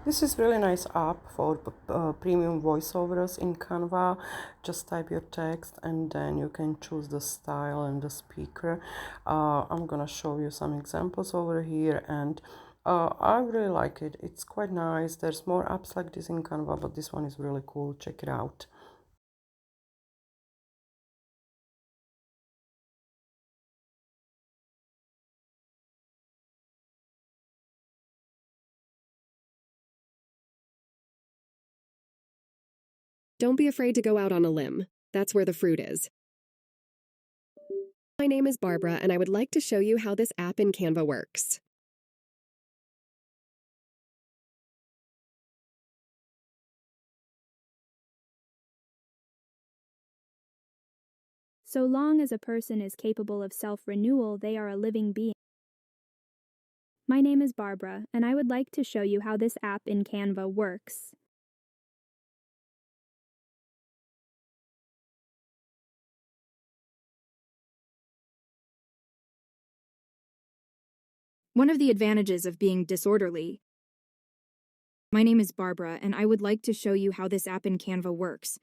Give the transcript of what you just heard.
This is really nice app for premium voiceovers in Canva. Just type your text and then you can choose the style and the speaker. I'm gonna show you some examples over here, and I really like it. It's quite nice. There's more apps like this in Canva, but this one is really cool. Check it out. Don't be afraid to go out on a limb. That's where the fruit is. My name is Barbara, and I would like to show you how this app in Canva works. So long as a person is capable of self-renewal, they are a living being. My name is Barbara, and I would like to show you how this app in Canva works. One of the advantages of being disorderly. My name is Barbara, and I would like to show you how this app in Canva works.